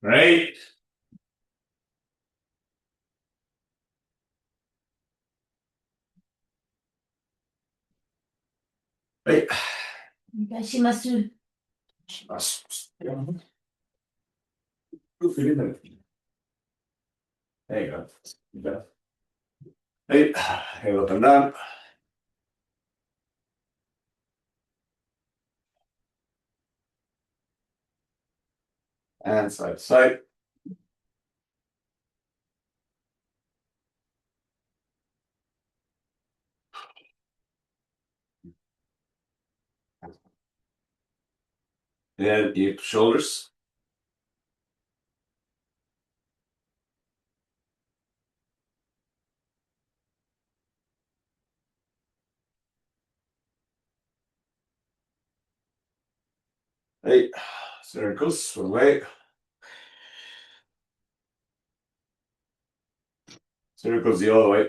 Right.はい。お願いします。します。There you go. You go. Hey, hey, welcome down. And side to side. And deep shoulders. Hey, circles one way. Circles the other way.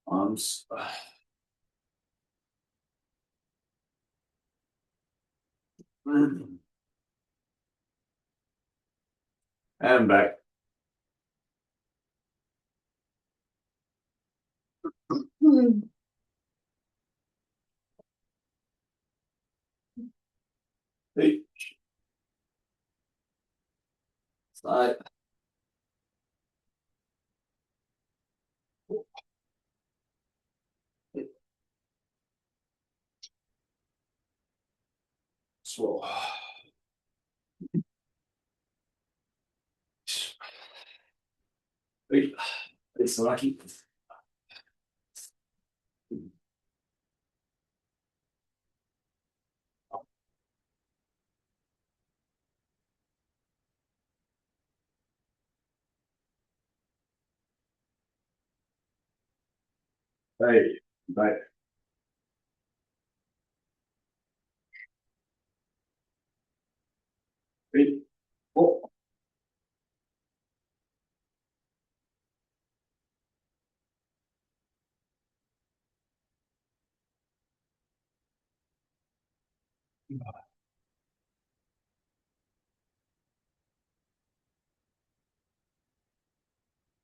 Arms. And back. Hey, side. Swirl. Hey, it's lucky. Hey, back. Hey, oh.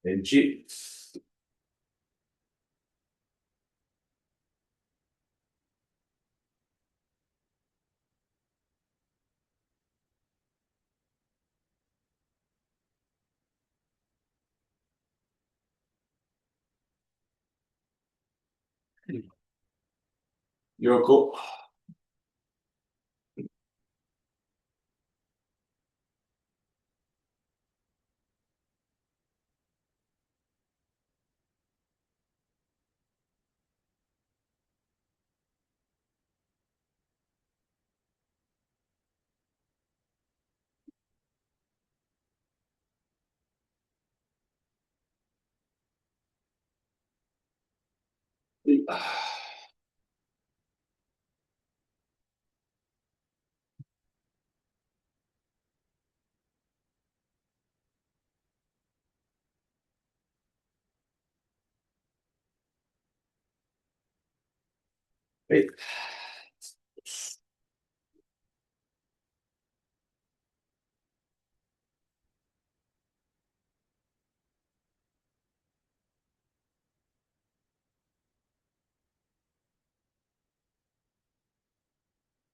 And G. Yoko. Hey, hey.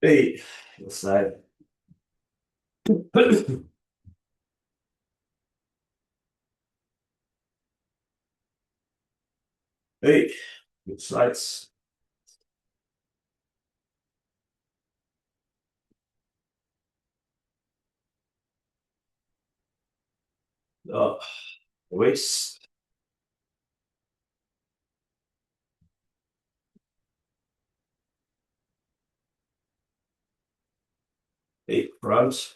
Hey, side. Hey, sides. Uh, waist. 8 front,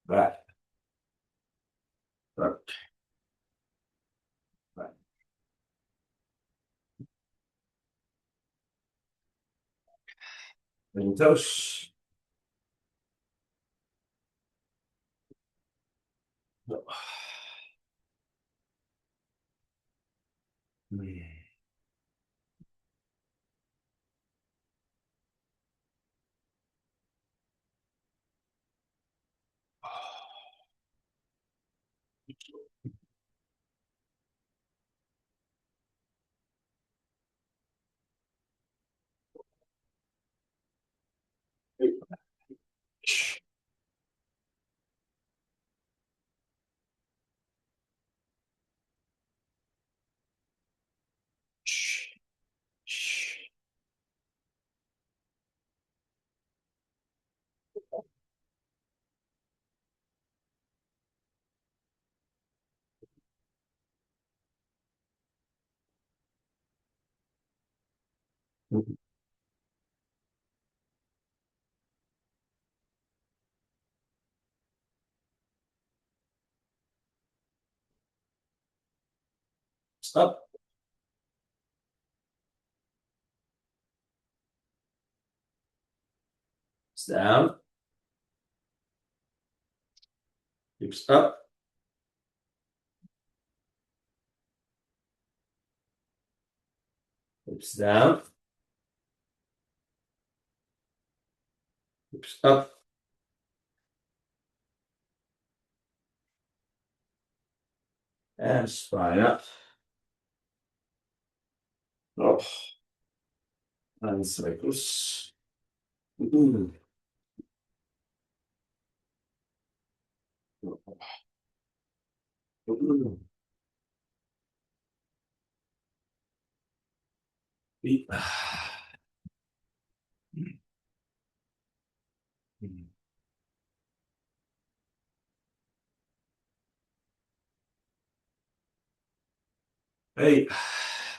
back, front, back. And toes. No. Stop. Down. Hips up. Hips down. Hips up. And spine up. Oh. And cycles. Feet. Hey.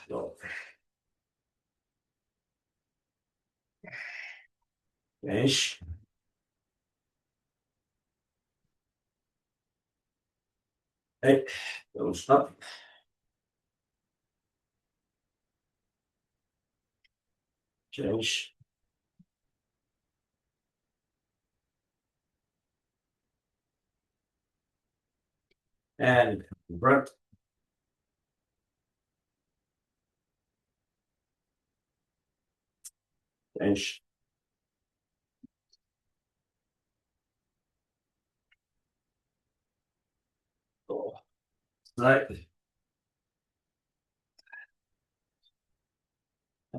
No. Bench. Hey. Goes up. Change. And front. Bench. Oh. Side.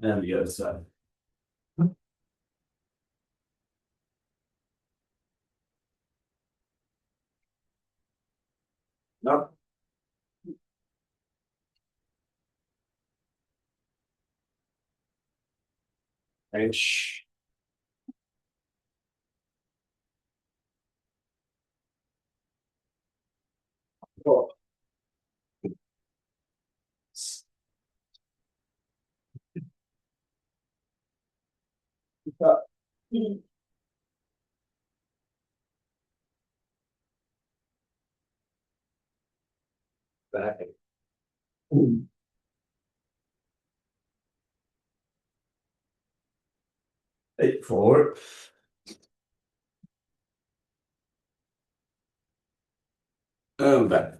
And the other side. Up. Bench. Oh. Up. Back. 8 forward. And back.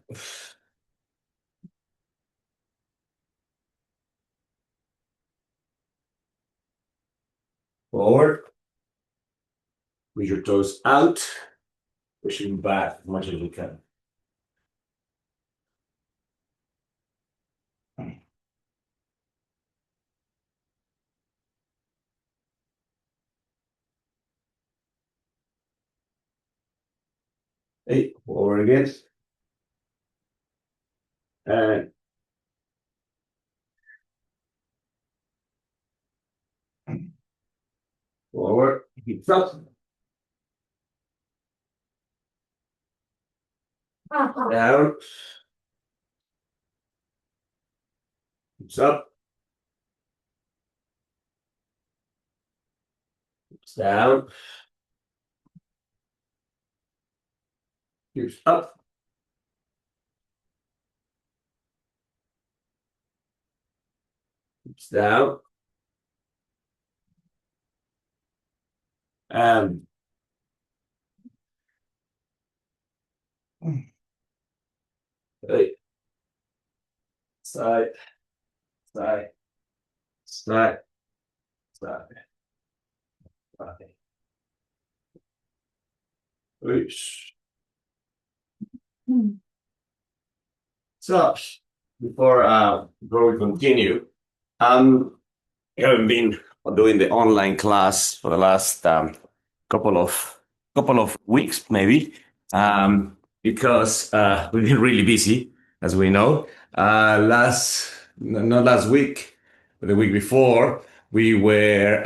Forward. With your toes out. Pushing back as much as you can. Hey, forward again. And forward. Keep up. Down. Keeps up. Down. Hips up. Hips down. And hey, side, side, side, side, side. Oops. So before we continue, um, I haven't been doing the online class for the last couple of couple of weeks, maybe, because we've been really busy, as we know. Not last week, but the week before, we were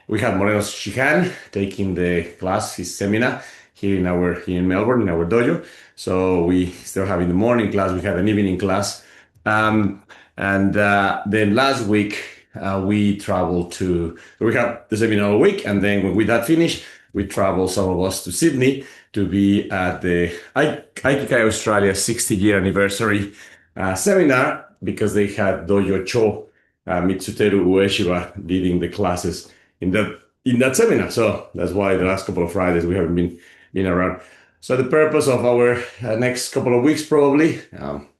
we had Moreno Shihan taking the class, his seminar here in Melbourne in our dojo. So we still have in the morning class. We had an evening class, and then last week we traveled to. We had the seminar all week, and then when we that finished, we traveled some of us to Sydney to be at the Aikikai Australia 60-year anniversary seminar because they had Dojo Cho Mitsuteru Ueshiba leading the classes in that seminar. So that's why the last couple of Fridays we haven't been around. So the purpose of our next couple of weeks, probably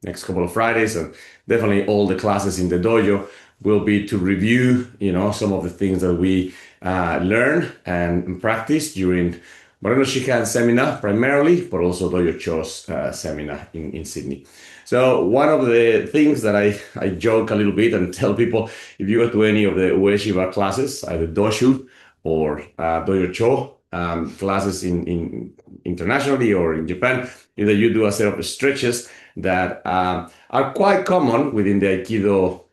next couple of Fridays, and definitely all the classes in the dojo will be to review, some of the things that we learn and practice during Moreno Shikan's seminar primarily, but also Dojo Cho's seminar in Sydney. So one of the things that I joke a little bit and tell people, if you go to any of the Ueshiba classes, either Doshu or Dojo Cho classes in internationally or in Japan, either you do a set of stretches that are quite common within the Aikido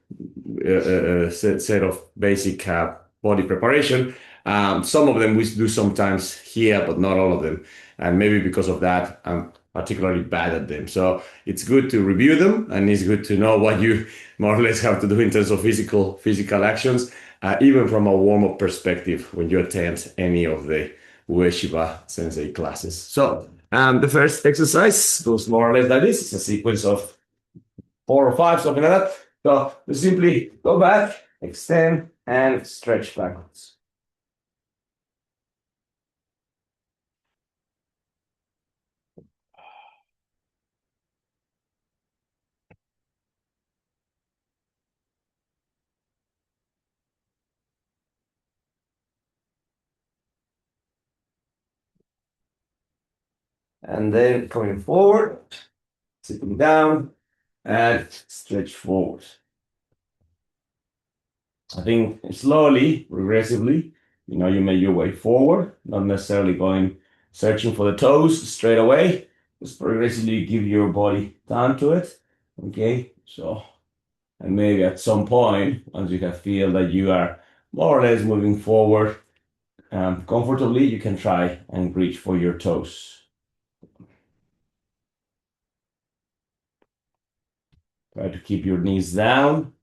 set of basic body preparation. Some of them we do sometimes here, but not all of them. And maybe because of that, I'm particularly bad at them. So it's good to review them, and it's good to know what you more or less have to do in terms of physical actions, even from a warm-up perspective when you attend any of the Ueshiba Sensei classes. So the first exercise goes more or less like this. It's a sequence of 4 or 5, something like that. So you simply go back, extend, and stretch backwards. And then coming forward, sitting down, and stretch forward. I think slowly, progressively, you make your way forward, not necessarily searching for the toes straight away. Just progressively give your body time to it. Okay, so, and maybe at some point, once you can feel that you are more or less moving forward comfortably, you can try and reach for your toes. Try to keep your knees down.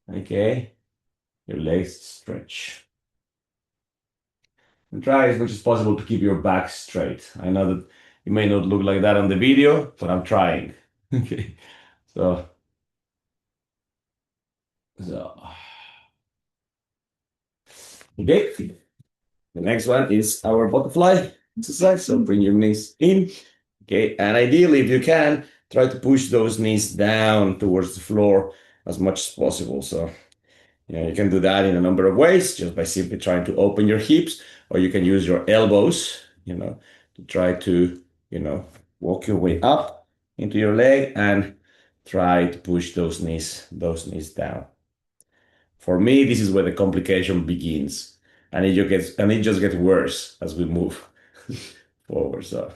Okay, your legs stretch. And try as much as possible to keep your back straight. I know that it may not look like that on the video, but I'm trying. Okay, so okay. The next one is our butterfly exercise. So bring your knees in. Okay, and ideally, if you can, try to push those knees down towards the floor as much as possible. So you can do that in a number of ways, just by simply trying to open your hips, or you can use your elbows, to try to, walk your way up into your leg and try to push those knees down. For me, this is where the complication begins, and it just gets worse as we move forward. So.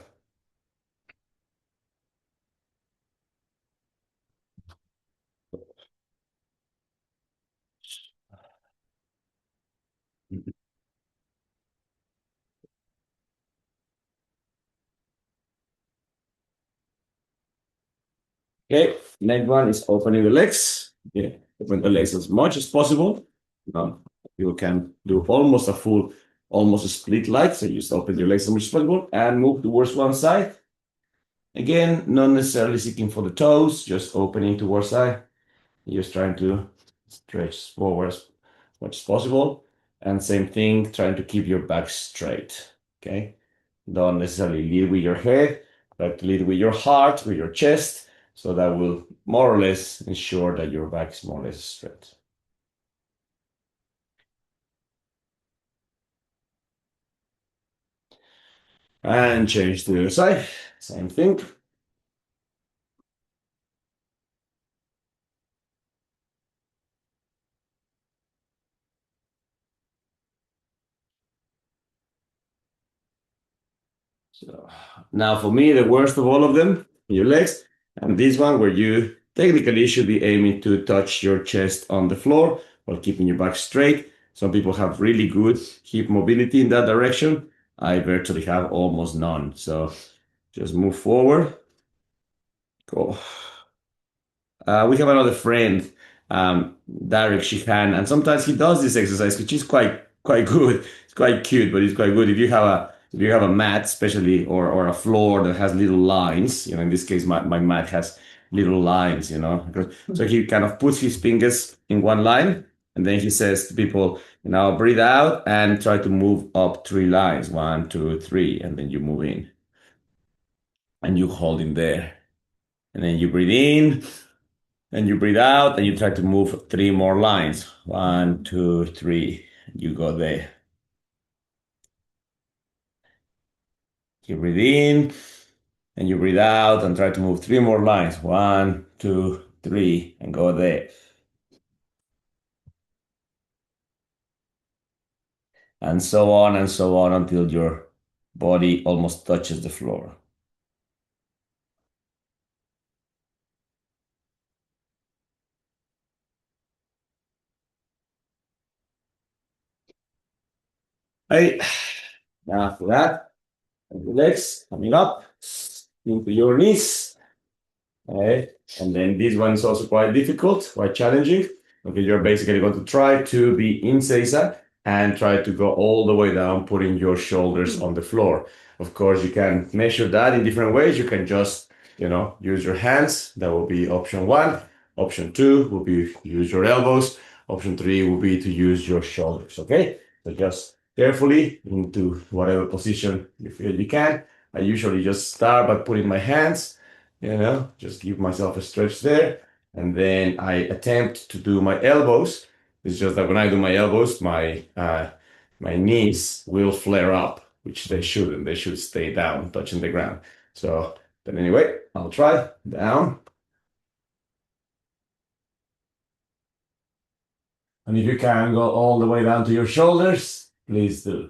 Okay, next one is opening the legs. Yeah, open the legs as much as possible. You can do almost a split leg. So you just open your legs as much as possible and move towards one side. Again, not necessarily seeking for the toes, just opening towards side. Just trying to stretch forward as much as possible. And same thing, trying to keep your back straight. Okay. Don't necessarily lead with your head, but lead with your heart, with your chest. So that will more or less ensure that your back is more or less straight. And change to the other side. Same thing. So now for me, the worst of all of them, your legs, and this one where you technically should be aiming to touch your chest on the floor while keeping your back straight. Some people have really good hip mobility in that direction. I virtually have almost none. So just move forward, go. We have another friend, Derek Shihan, and sometimes he does this exercise, which is quite good. It's quite cute, but it's quite good. If you have a mat, especially or a floor that has little lines, in this case, my mat has little lines, So he kind of puts his fingers in one line, and then he says to people, breathe out and try to move up three lines, one, two, three, and then you move in, and you hold in there, and then you breathe in. And you breathe out and you try to move three more lines. One, two, three. You go there. You breathe in and you breathe out and try to move three more lines. One, two, three, and go there. And so on until your body almost touches the floor. Hey, now after that, the legs coming up into your knees. Okay. And then this one is also quite difficult, quite challenging. Okay, you're basically going to try to be in Seiza and try to go all the way down, putting your shoulders on the floor. Of course, you can measure that in different ways. You can just, use your hands. That will be option one. Option two will be use your elbows. Option three will be to use your shoulders. Okay, so just carefully into whatever position you feel you can. I usually just start by putting my hands just give myself a stretch there. And then I attempt to do my elbows. It's just that when I do my elbows, my knees will flare up, which they shouldn't. They should stay down, touching the ground. So, but anyway, I'll try down. And if you can go all the way down to your shoulders, please do.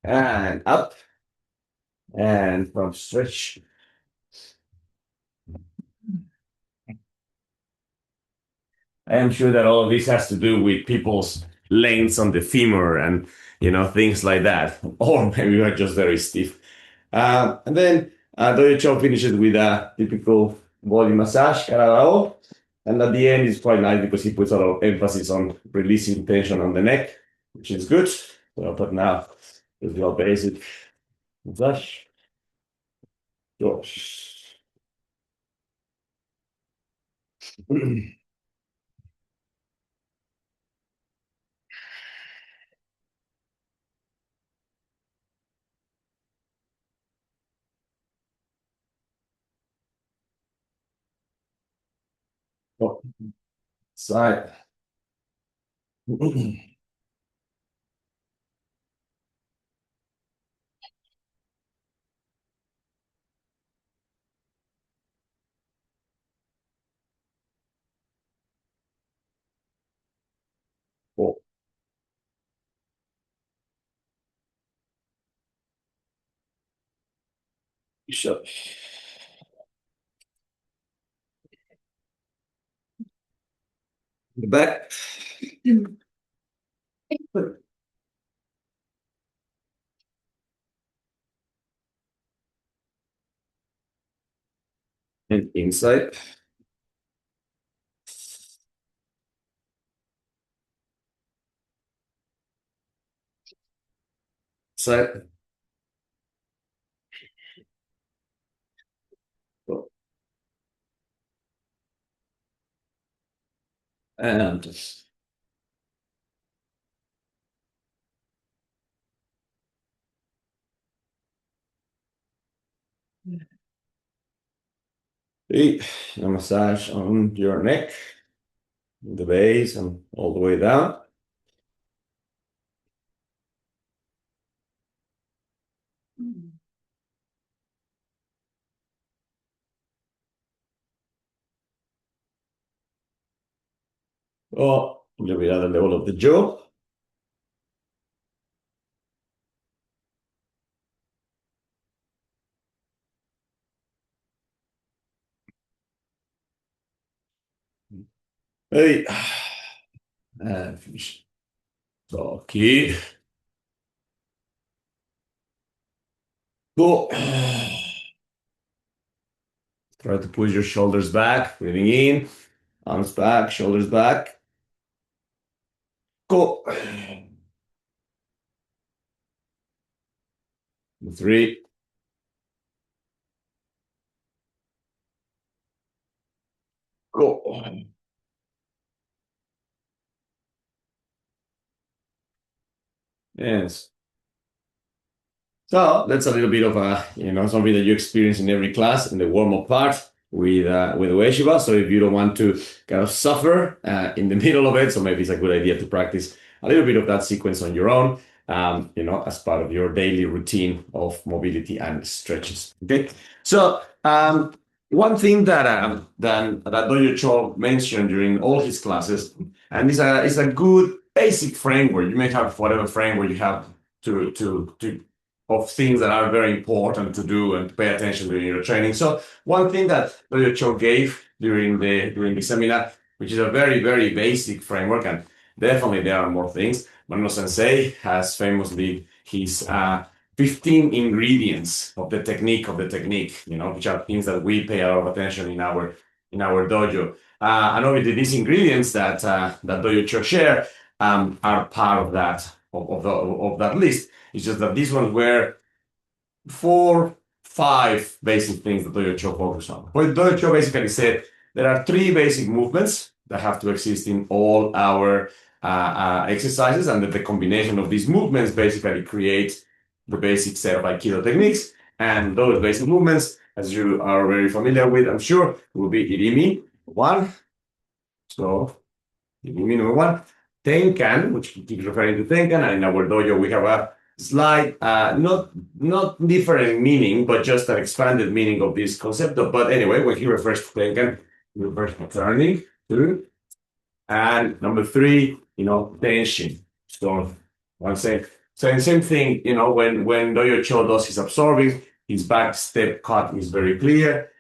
And up and from stretch. I am sure that all of this has to do with people's lengths on the femur and things like that, or maybe we're just very stiff. And then Doyo Chop finishes with a typical body massage, carabao, and at the end it's quite nice because he puts a lot of emphasis on releasing tension on the neck, which is good. So, but now it's your basic massage. Yours. Oh, side. Oh. So, the back and inside. Side. And a massage on your neck, the base, and all the way down. Oh, a little bit at the level of the jaw. Hey, and finish. So, okay. Go. Try to push your shoulders back, breathing in, arms back, shoulders back. Go. 3, go. Yes. So that's a little bit of a, something that you experience in every class in the warm-up part with Ueshiba. So if you don't want to kind of suffer in the middle of it, so maybe it's a good idea to practice a little bit of that sequence on your own, as part of your daily routine of mobility and stretches. Okay. So one thing that Dojo Cho mentioned during all his classes, and is a good basic framework. You may have whatever framework you have to of things that are very important to do and to pay attention during your training. So one thing that Dojo Cho gave during the seminar, which is a very, very basic framework, and definitely there are more things. Mano Sensei has famously his 15 ingredients of the technique, which are things that we pay a lot of attention in our dojo. And obviously these ingredients that Dojo Cho share are part of that list. It's just that these ones were 4, 5 basic things that Dojo Cho focused on. But Dojo Cho basically said there are 3 basic movements that have to exist in all our exercises, and that the combination of these movements basically create the basic set of Aikido techniques. And those basic movements, as you are very familiar with, I'm sure, will be Irimi, 1. So Irimi number 1. Tenkan, which keeps referring to Tenkan, and in our dojo we have a slight, not different meaning, but just an expanded meaning of this concept. But anyway, when he refers to Tenkan, he refers to turning, 2. And number 3, tension. So one same. So same thing, when Dojo Cho does his absorbing, his back step cut is very clear.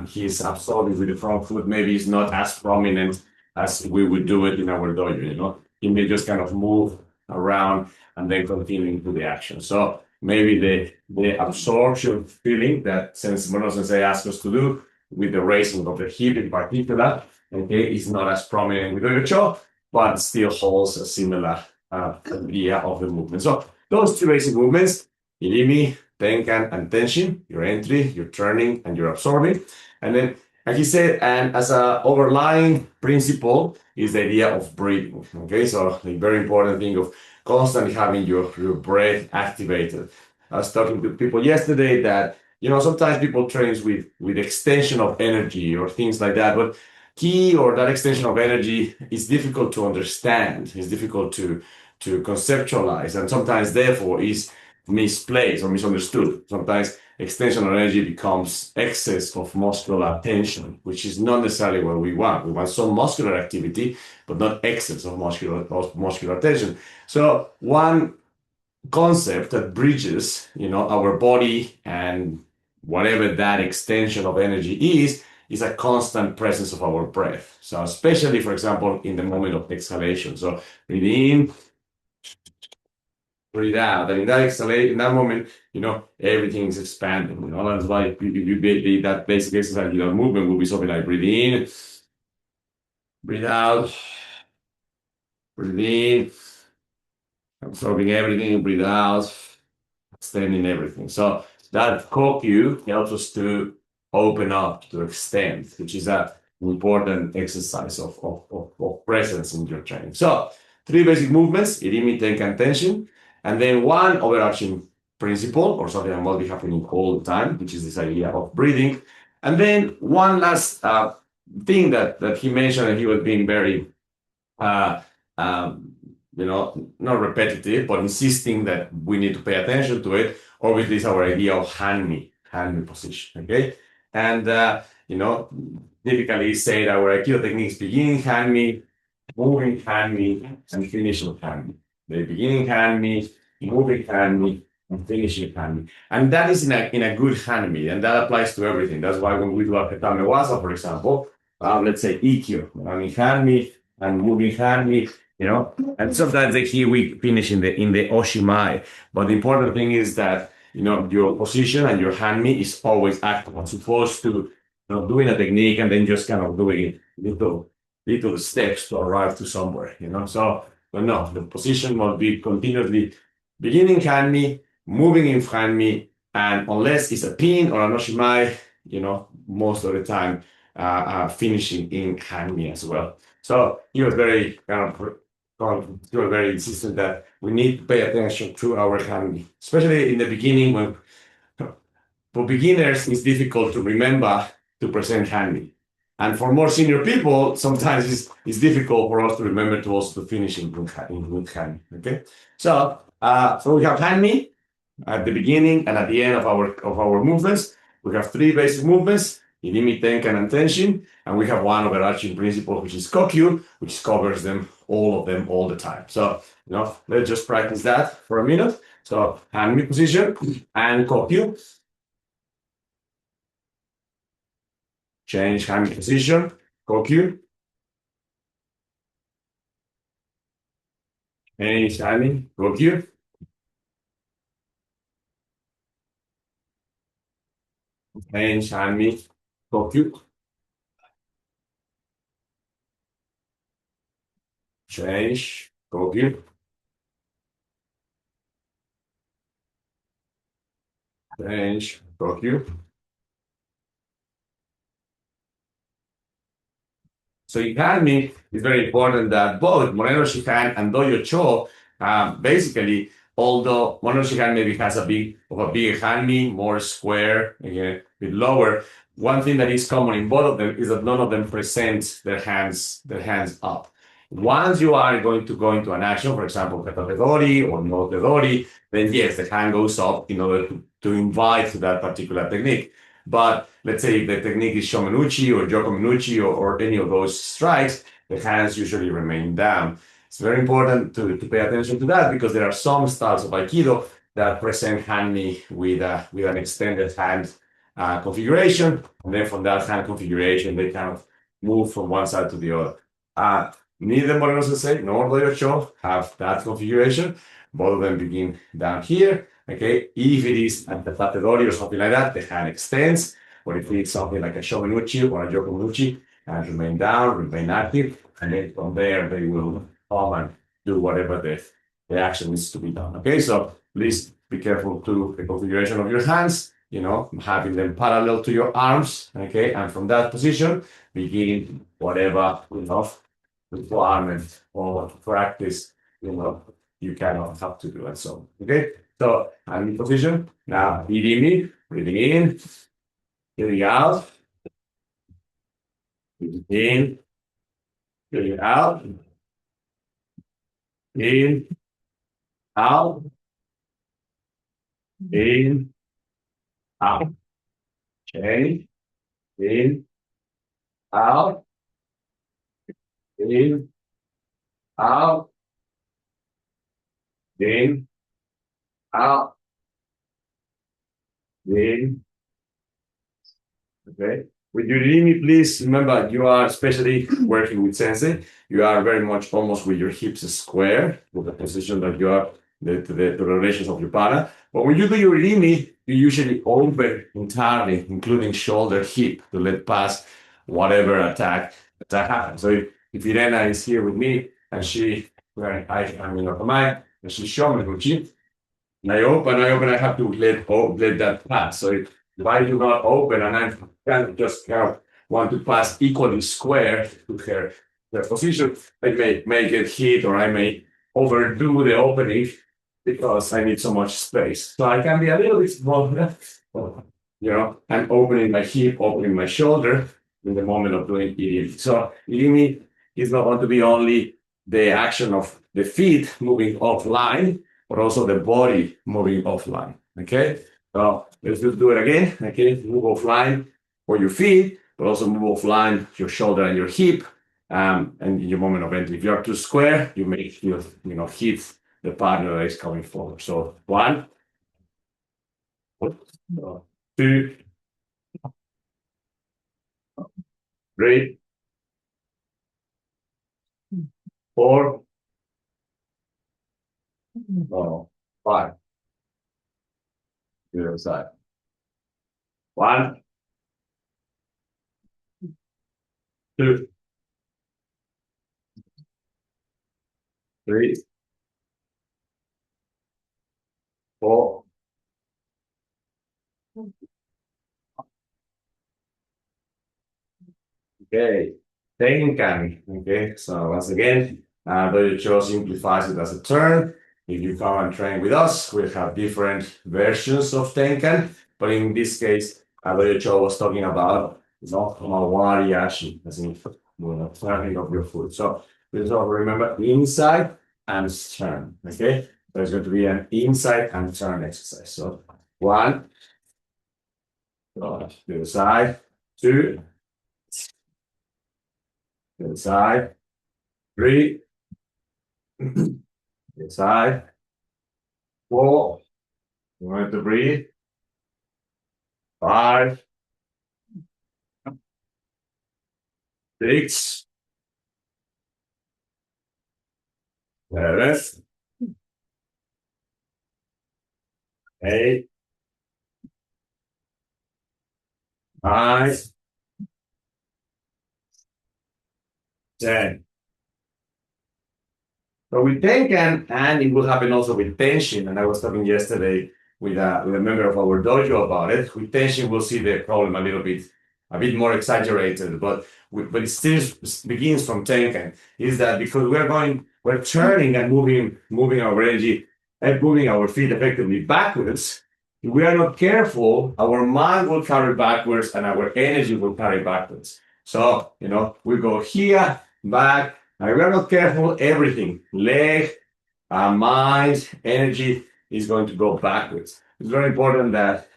His absorbing with the front foot maybe is not as prominent as we would do it in our dojo. He may just kind of move around and then continue into the action. So maybe the absorption feeling that Mono Sensei asked us to do with the raising of the hip in particular, okay, is not as prominent with Dojo Cho, but still holds a similar idea of the movement. So those 2 basic movements, Irimi, Tenkan, and Tenshin, your entry, your turning, and your absorbing. And then, like he said, and as a overlying principle is the idea of breathing. Okay, so the very important thing of constantly having your breath activated. I was talking to people yesterday that, sometimes people train with extension of energy or things like that, but ki or that extension of energy is difficult to understand, is difficult to conceptualize, and sometimes therefore is misplaced or misunderstood. Sometimes extension of energy becomes excess of muscular tension, which is not necessarily what we want. We want some muscular activity, but not excess of muscular tension. So one concept that bridges, our body and whatever that extension of energy is a constant presence of our breath. So especially, for example, in the moment of exhalation. So breathe in, breathe out. And in that exhalation, in that moment, everything is expanding. That's why that basic exercise, movement will be something like breathe in, breathe out, breathe in, absorbing everything, breathe out, extending everything. So that cue helps us to open up, to extend, which is an important exercise of presence in your training. So three basic movements, irimi, tenka, and tension, and then one overarching principle or something that must be happening all the time, which is this idea of breathing. And then one last thing that he mentioned, and he was being very uh, um, not repetitive, but insisting that we need to pay attention to it. Obviously, is our idea of hand me position. Okay, and typically say that our Aikido techniques beginning hand me, moving hand me, and finishing hand me. The beginning hand me, moving hand me, and finishing hand me. And that is in a good hand me, and that applies to everything. That's why when we do a Katame Wasa, for example, let's say EQ, I mean hand me and moving hand me, and sometimes here we finish in the Oshimai. But the important thing is that your position and your hand me is always active, as opposed to doing a technique and then just kind of doing little steps to arrive to somewhere, So, but no, the position must be continuously beginning hand me, moving in hand me, and unless it's a pin or an oshimai, most of the time finishing in hand me as well. So he was very he was very insistent that we need to pay attention to our hand me, especially in the beginning when for beginners, it's difficult to remember to present handy. And for more senior people, sometimes it's difficult for us to remember to also to finish in good hand. Okay. So we have hand me at the beginning and at the end of our movements. We have three basic movements, Irimi, Tenkan, and Tenshin. And we have one overarching principle, which is Kokyu, which covers all of them all the time. So, let's just practice that for a minute. So hand me position and Kokyu. Change hand position, Kokyu, change hand, Kokyu, change hand, Kokyu, change, Kokyu, change, Kokyu. So in Hanmi, it's very important that both Moreno Shikan and Doyo Cho, basically, although Moreno Shikan maybe has a bigger Hanmi, more square, again, a bit lower, one thing that is common in both of them is that none of them present their hands up. Once you are going to go into an action, for example, Katatedori or no Tedori, then yes, the hand goes up in order to invite to that particular technique. But let's say if the technique is Shomenuchi or Jokomenuchi or any of those strikes, the hands usually remain down. It's very important to pay attention to that because there are some styles of Aikido that present hand me with an extended hand configuration. And then from that hand configuration, they kind of move from one side to the other. Neither Moreno Sensei nor Doyo Cho have that configuration. Both of them begin down here. Okay, if it is at the Tatedori or something like that, the hand extends. Or if it's something like a Shomenuchi or a Jokomenuchi, and remain down, remain active, and then from there they will come and do whatever the action needs to be done. Okay, so please be careful to the configuration of your hands, having them parallel to your arms, okay, and from that position, begin whatever, requirement or practice, you cannot have to do and so okay. So I'm in position. Now breathing in, breathing out, breathing in, breathing out, in, out, in, out. Change, in, out, in, out, in, out, in, Okay. With your Yurimi, please remember you are especially working with sensei. You are very much almost with your hips square, with the position that you are, the relations of your partner. But when you do your Yurimi, you usually open entirely, including shoulder, hip, to let pass whatever attack happens. So if Irena is here with me and she, where I'm in her mind, and she's showing me, and I have to let that pass. So if I do not open and I kind of want to pass equally square to her position, I may get hit or I may overdo the opening because I need so much space. So I can be a little bit smaller, I'm opening my hip, opening my shoulder in the moment of doing irimi. So irimi is not going to be only the action of the feet moving offline, but also the body moving offline. Okay, so let's just do it again. Okay, move offline for your feet, but also move offline your shoulder and your hip. And in your moment of entry, if you are too square, you make your hit the partner that is coming forward. So 1, 2, 3, 4, 5. To the other side. 1, 2, 3, 4. Okay, Tenkan. Okay, so once again, the show simplifies it as a turn. If you come and train with us, we have different versions of Tenkan, but in this case, Cho was talking about Mawari Yashi, as in turning of your foot. So please also remember inside and turn. Okay, there's going to be an inside and turn exercise. So 1, to the side, 2, to the side, 3, inside, 4, remember to breathe, 5, 6, 7, 8, 9, 10. So with Tenkan, and it will happen also with Tenshin, and I was talking yesterday with a member of our dojo about it. With Tenshin, we'll see the problem a bit more exaggerated, but it still begins from Tenkan. Is that because we're turning and moving our energy and moving our feet effectively backwards. If we are not careful, our mind will carry backwards and our energy will carry backwards. So, we go here, back, and if we are not careful, everything, leg, mind, energy is going to go backwards. It's very important that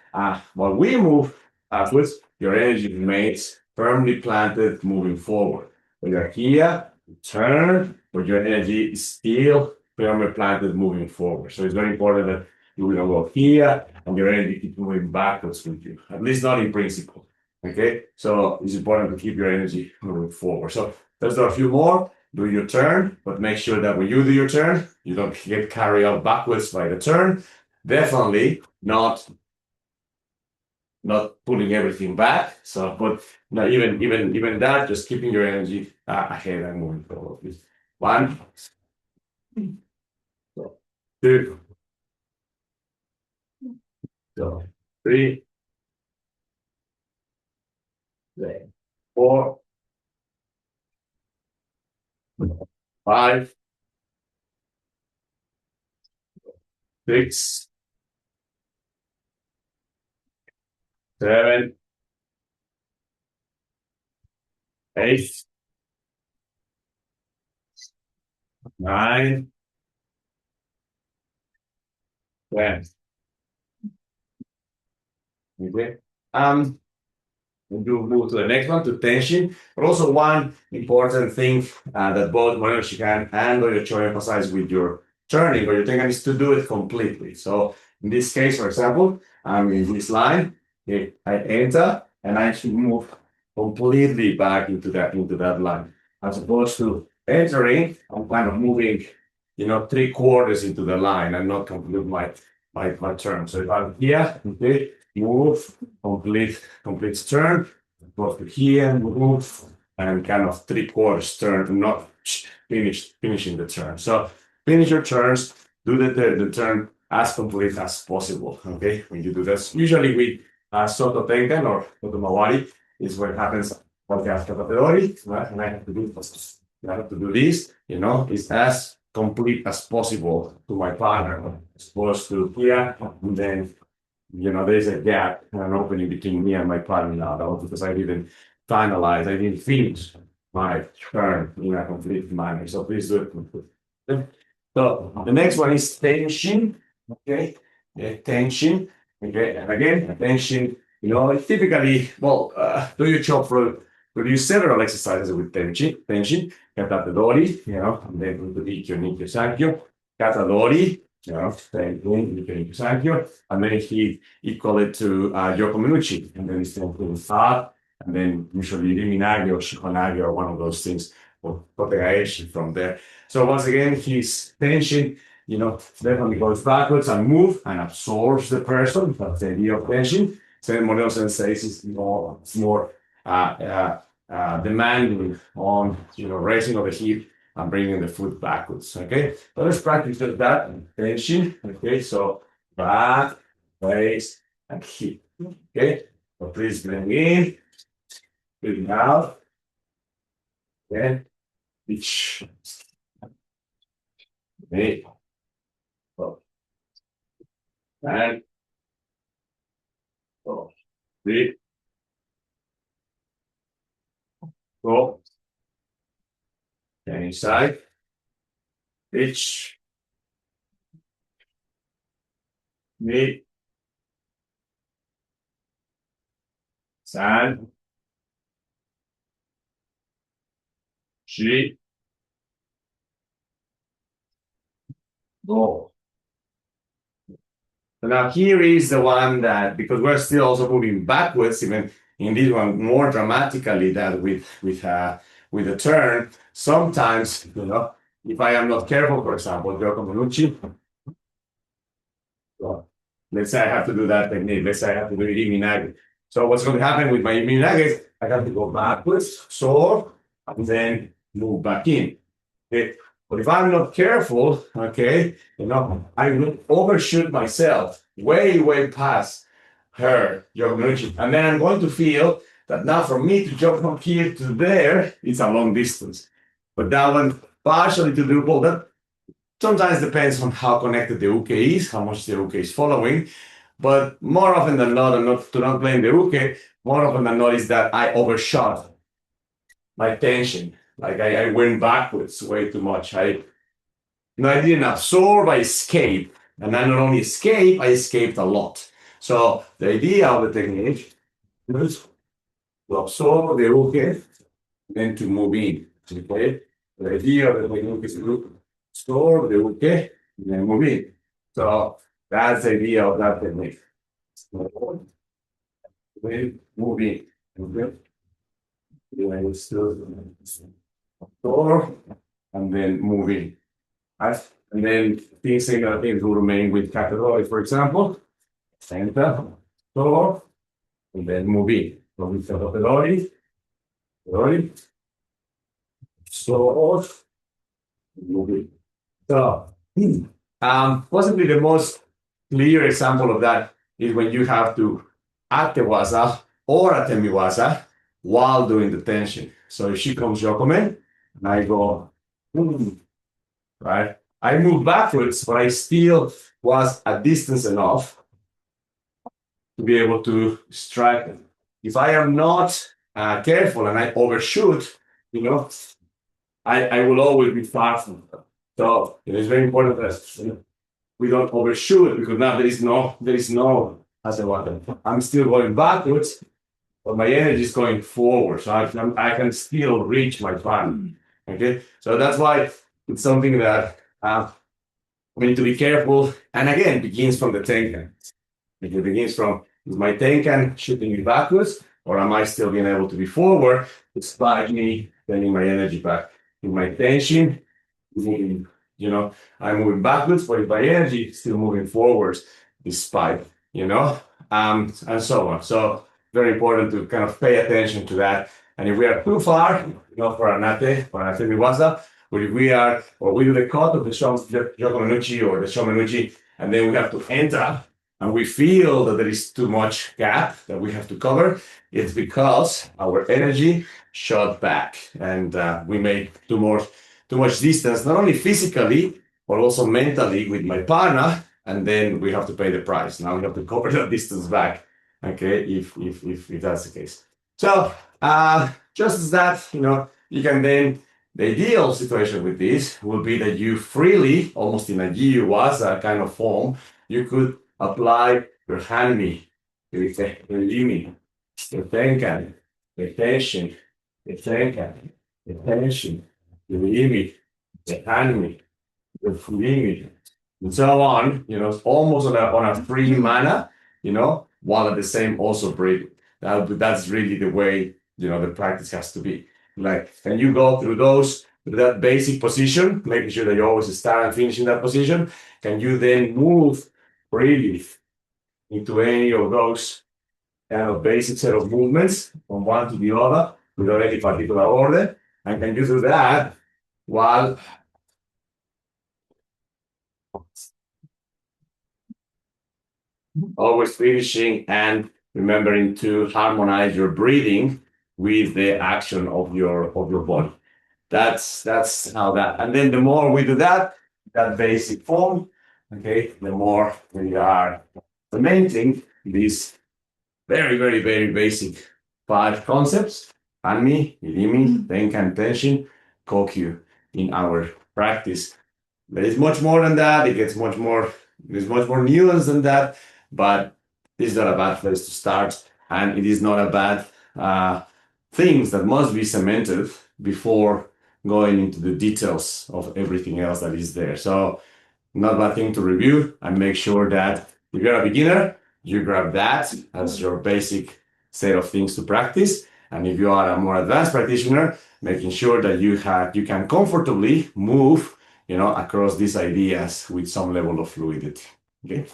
while we move backwards, your energy remains firmly planted moving forward. When you're here, you turn, but your energy is still firmly planted moving forward. So it's very important that you will go here and your energy keeps moving backwards with you, at least not in principle. Okay, so it's important to keep your energy moving forward. So let's do a few more. Do your turn, but make sure that when you do your turn, you don't get carried out backwards by the turn. Definitely not pulling everything back. So, but not even that, just keeping your energy ahead and moving forward. Please. 1, 2, 3, 4, 5, 6, 7, 8, 9, 10. Okay. And you move to the next one, to tension. But also one important thing that both Moreno Shikan and Oyocho emphasize with your turning or your tenkan is to do it completely. So in this case, for example, I'm in this line. Okay, I enter, and I should move completely back into that line, as opposed to entering. I'm kind of moving, three quarters into the line and not complete my turn. So if I'm here, okay, move, complete turn, go to here, move, and kind of three quarters turn, not finishing the turn. So finish your turns, do the turn as complete as possible. Okay, when you do this, usually with Soto Tenkan or Soto Mawari is what happens. Okay, after the right? And I have to do this. I have to do this. It's as complete as possible to my partner, as opposed to here, and then there's a gap, an opening between me and my partner now, because I didn't finalize, I didn't finish my turn in a complete manner. So please do it. So the next one is tension. Okay, tension. Okay, and again, tension. Typically, do your chop for produce several exercises with tension. Tension, katatadori, and then do the ikkyo, nikyo, sankyo, katadori, same thing, nikyo, nikyo, sankyo, and then he call it to Yoko Minuchi, and then he's thinking hard, and then usually Riminage or Shikonage or one of those things, or Kotegaeshi from there. So once again, his tension, definitely goes backwards and move and absorbs the person. That's the idea of tension. So Moreno Sensei is more demanding on raising of the hip and bringing the foot backwards. Okay, so let's practice that tension. Okay, so back, raise, and hip. Okay, so please bring in, breathing out. Okay, reach. Okay, so, and so, breathe, go, and inside, reach, knee, sand, shi, go. So now here is the one that, because we're still also moving backwards, even in this one more dramatically than with the turn. Sometimes, if I am not careful, for example, Yoko Minuchi, so let's say I have to do that technique. Let's say I have to do it Iminage. So what's going to happen with my Iminage is I have to go backwards, so, and then move back in. Okay. But if I'm not careful, okay, I will overshoot myself way past her, Yoko, and then I'm going to feel that now for me to jump from here to there, it's a long distance. But that one, partially to do, well, that sometimes depends on how connected the uke is, how much the uke is following. But more often than not, and not to not blame the uke, more often than not is that I overshot my tension. Like I went backwards way too much. I didn't absorb, I escaped. And I not only escaped, I escaped a lot. So the idea of the technique is to absorb the uke, then to move in. Okay? The idea of the technique is to absorb the uke, and then move in. So that's the idea of that technique. Move in. Okay? Absorb, and then move in. And then things similar things will remain with category, for example. Center, door, and then move in. So with category, so move in. So possibly the most clear example of that is when you have to atewaza or atemiwaza while doing the tension. So if she comes Yokome, and I go, right? I move backwards, but I still was a distance enough to be able to strike it. If I am not careful and I overshoot, I will always be far from them. So it's very important that we don't overshoot, because now there is no as a weapon. I'm still going backwards, but my energy is going forward, so I can still reach my plan. Okay, so that's why it's something that we need to be careful. And again, begins from the tenkan. It begins from my tenkan shooting me backwards. or am I still being able to be forward despite me getting my energy back? In my tension, moving, I'm moving backwards, but if my energy is still moving forwards despite, and so on. So very important to kind of pay attention to that. And if we are too far, for Anate Miwasa, or if we are, or we do the cut of the Shokunonuchi or the Shomenuchi, and then we have to enter, and we feel that there is too much gap that we have to cover, it's because our energy shot back, and we made too much distance, not only physically, but also mentally with my partner, and then we have to pay the price. Now we have to cover that distance back, okay, if that's the case. So just as that, you can then, the ideal situation with this would be that you freely, almost in a jiwasa kind of form, you could apply your hanmi, your limi, your tenkan, your tension, your tenkan, your tension, your limi, your hanmi, your limi, and so on, almost on a free manner, while at the same also breathing. That's really the way, the practice has to be. Like, and you go through that basic position, making sure that you always start and finish in that position. Can you then move freely into any of those kind of basic set of movements from one to the other without any particular order? And can you do that while always finishing and remembering to harmonize your breathing with the action of your body? That's how that. And then the more we do that basic form, okay, the more we are implementing these very, very, very basic 5 concepts: Anmi, Irimi, Tenkan, Tenshin, Kokyu in our practice. There is much more than that. There's much more nuance than that, but this is not a bad place to start, and it is not a bad things that must be cemented before going into the details of everything else that is there. So, not bad thing to review and make sure that if you're a beginner, you grab that as your basic set of things to practice. And if you are a more advanced practitioner, making sure that you can comfortably move, across these ideas with some level of fluidity. Okay.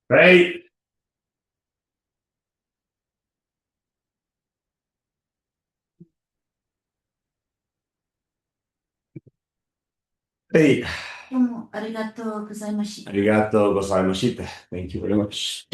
Great. Hey. どうもありがとうございました。Arigato gozaimashita. Thank you very much.